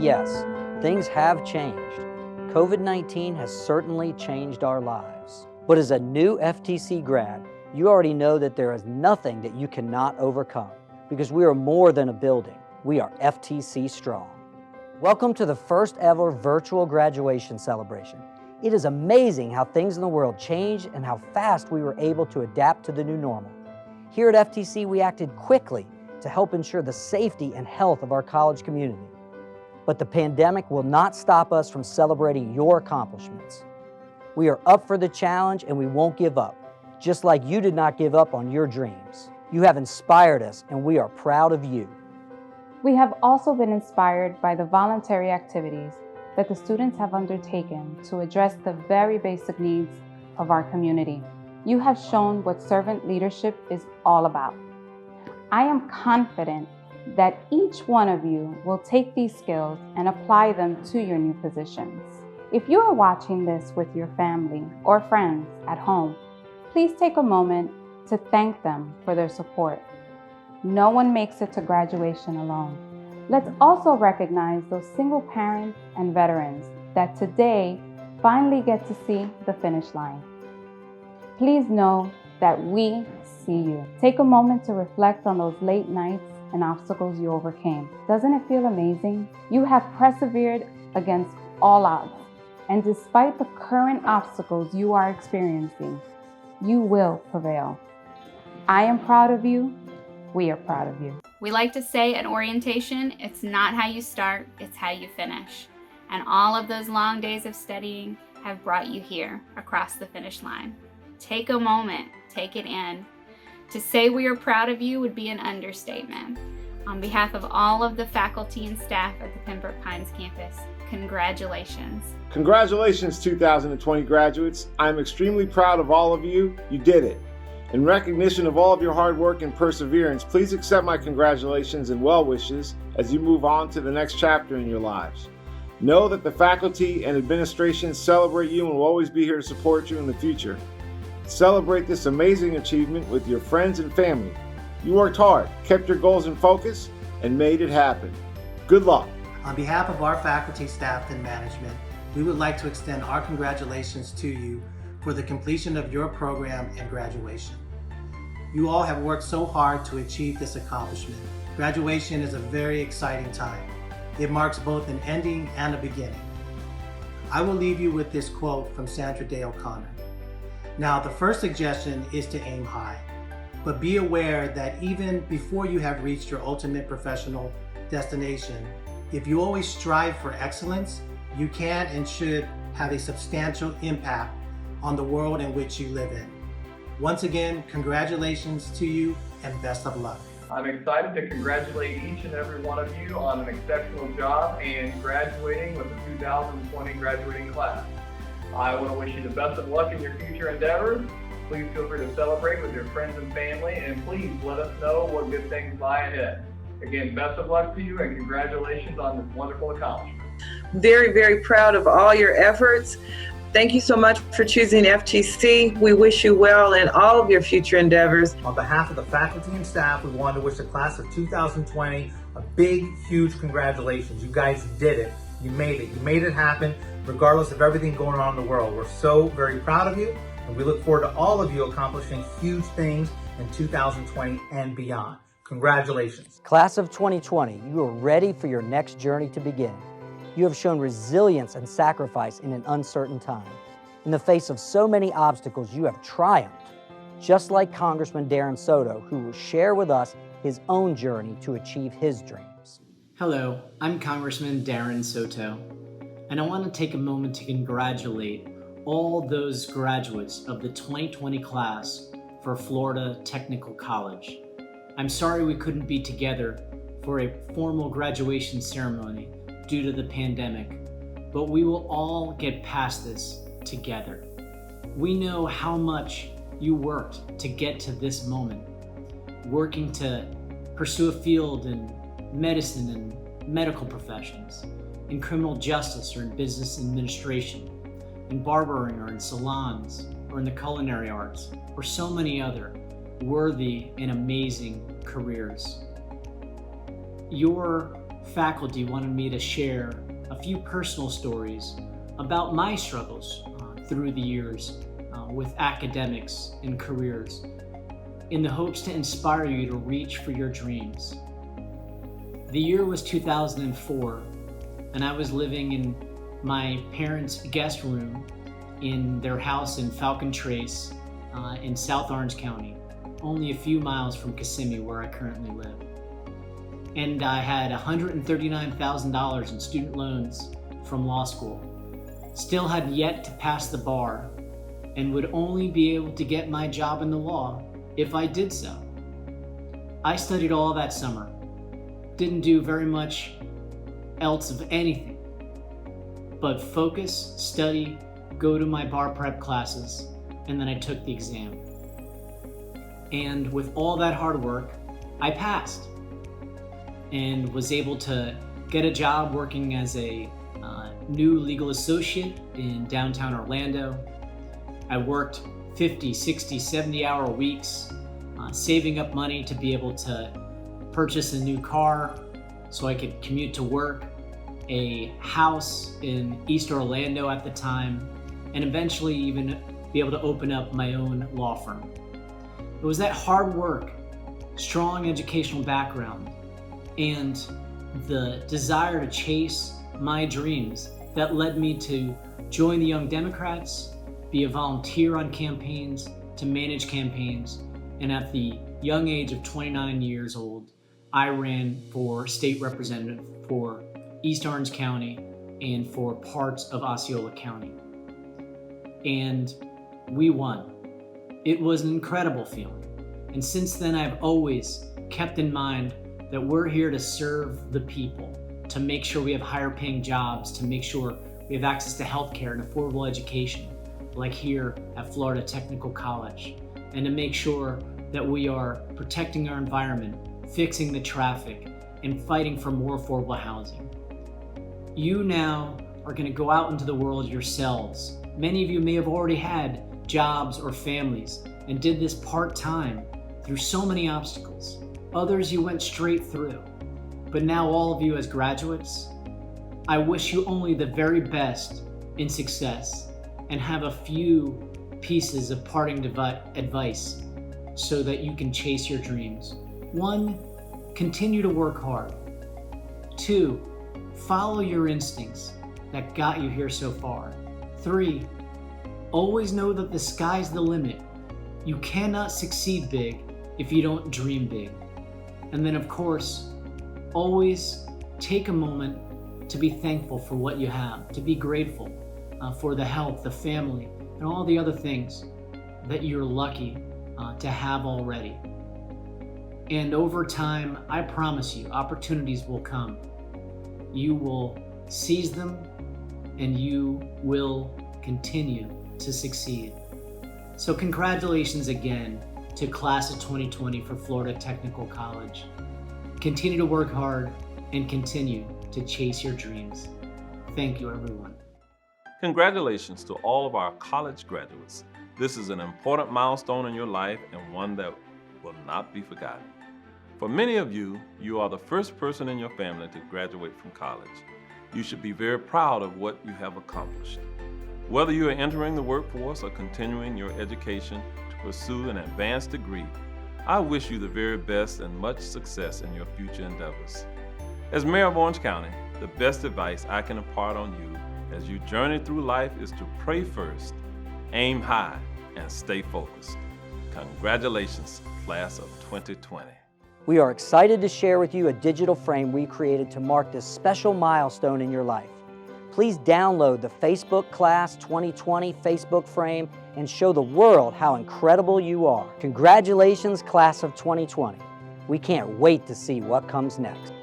yes, things have changed. COVID-19 has certainly changed our lives. But as a new FTC grad, you already know that there is nothing that you cannot overcome, because we are more than a building. We are FTC strong. Welcome to the first ever virtual graduation celebration. It is amazing how things in the world changed and how fast we were able to adapt to the new normal. Here at FTC, we acted quickly to help ensure the safety and health of our college community. But the pandemic will not stop us from celebrating your accomplishments. We are up for the challenge and we won't give up, just like you did not give up on your dreams. You have inspired us and we are proud of you. We have also been inspired by the voluntary activities that the students have undertaken to address the very basic needs of our community. You have shown what servant leadership is all about. I am confident that each one of you will take these skills and apply them to your new positions. If you are watching this with your family or friends at home, please take a moment to thank them for their support. No one makes it to graduation alone. Let's also recognize those single parents and veterans that today finally get to see the finish line. Please know that we see you. Take a moment to reflect on those late nights and obstacles you overcame. Doesn't it feel amazing? You have persevered against all odds, and despite the current obstacles you are experiencing, you will prevail. I am proud of you. We are proud of you. We like to say at orientation, it's not how you start, it's how you finish. And all of those long days of studying have brought you here across the finish line. Take a moment, take it in. To say we are proud of you would be an understatement. On behalf of all of the faculty and staff at the Pembroke Pines campus, congratulations. Congratulations, 2020 graduates. I'm extremely proud of all of you. You did it. In recognition of all of your hard work and perseverance, please accept my congratulations and well wishes as you move on to the next chapter in your lives. Know that the faculty and administration celebrate you and will always be here to support you in the future. Celebrate this amazing achievement with your friends and family. You worked hard, kept your goals in focus, and made it happen. Good luck. On behalf of our faculty, staff, and management, we would like to extend our congratulations to you for the completion of your program and graduation. You all have worked so hard to achieve this accomplishment. Graduation is a very exciting time. It marks both an ending and a beginning. I will leave you with this quote from Sandra Day O'Connor. Now, the first suggestion is to aim high, but be aware that even before you have reached your ultimate professional destination, if you always strive for excellence, you can and should have a substantial impact on the world in which you live in. Once again, congratulations to you and best of luck. I'm excited to congratulate each and every one of you on an exceptional job and graduating with the 2020 graduating class. I want to wish you the best of luck in your future endeavors. Please feel free to celebrate with your friends and family, and please let us know what good things lie ahead. Again, best of luck to you and congratulations on this wonderful accomplishment. Very, very proud of all your efforts. Thank you so much for choosing FTC. We wish you well in all of your future endeavors. On behalf of the faculty and staff, we want to wish the class of 2020 a big, huge congratulations. You guys did it. You made it. You made it happen, regardless of everything going on in the world. We're so very proud of you, and we look forward to all of you accomplishing huge things in 2020 and beyond. Congratulations. Class of 2020, you are ready for your next journey to begin. You have shown resilience and sacrifice in an uncertain time. In the face of so many obstacles, you have triumphed, just like Congressman Darren Soto, who will share with us his own journey to achieve his dreams. Hello, I'm Congressman Darren Soto, and I want to take a moment to congratulate all those graduates of the 2020 class for Florida Technical College. I'm sorry we couldn't be together for a formal graduation ceremony due to the pandemic, but we will all get past this together. We know how much you worked to get to this moment, working to pursue a field in medicine and medical professions, in criminal justice or in business administration, in barbering or in salons, or in the culinary arts, or so many other worthy and amazing careers. Your faculty wanted me to share a few personal stories about my struggles through the years with academics and careers, in the hopes to inspire you to reach for your dreams. The year was 2004, and I was living in my parents' guest room in their house in Falcon Trace in South Orange County, only a few miles from Kissimmee, where I currently live. And I had $139,000 in student loans from law school. Still had yet to pass the bar, and would only be able to get my job in the law if I did so. I studied all that summer. Didn't do very much else of anything but focus, study, go to my bar prep classes, and then I took the exam. And with all that hard work, I passed and was able to get a job working as a new legal associate in downtown Orlando. I worked 50, 60, 70-hour weeks, saving up money to be able to purchase a new car so I could commute to work, a house in East Orlando at the time, and eventually even be able to open up my own law firm. It was that hard work, strong educational background, and the desire to chase my dreams that led me to join the Young Democrats, be a volunteer on campaigns, to manage campaigns, and at the young age of 29 years old, I ran for state representative for East Orange County and for parts of Osceola County. And we won. It was an incredible feeling. And since then, I've always kept in mind that we're here to serve the people, to make sure we have higher paying jobs, to make sure we have access to healthcare and affordable education, like here at Florida Technical College, and to make sure that we are protecting our environment, fixing the traffic, and fighting for more affordable housing. You now are going to go out into the world yourselves. Many of you may have already had jobs or families and did this part-time through so many obstacles. Others you went straight through. But now all of you as graduates, I wish you only the very best in success, and have a few pieces of parting advice so that you can chase your dreams. 1, continue to work hard. 2, follow your instincts that got you here so far. 3, always know that the sky's the limit. You cannot succeed big if you don't dream big. And then, of course, always take a moment to be thankful for what you have, to be grateful for the health, the family, and all the other things that you're lucky to have already. And over time, I promise you, opportunities will come. You will seize them, and you will continue to succeed. So congratulations again to Class of 2020 for Florida Technical College. Continue to work hard and continue to chase your dreams. Thank you, everyone. Congratulations to all of our college graduates. This is an important milestone in your life and one that will not be forgotten. For many of you, you are the first person in your family to graduate from college. You should be very proud of what you have accomplished. Whether you are entering the workforce or continuing your education to pursue an advanced degree, I wish you the very best and much success in your future endeavors. As Mayor of Orange County, the best advice I can impart on you as you journey through life is to pray first, aim high, and stay focused. Congratulations, Class of 2020. We are excited to share with you a digital frame we created to mark this special milestone in your life. Please download the Facebook Class 2020 Facebook frame and show the world how incredible you are. Congratulations, Class of 2020. We can't wait to see what comes next.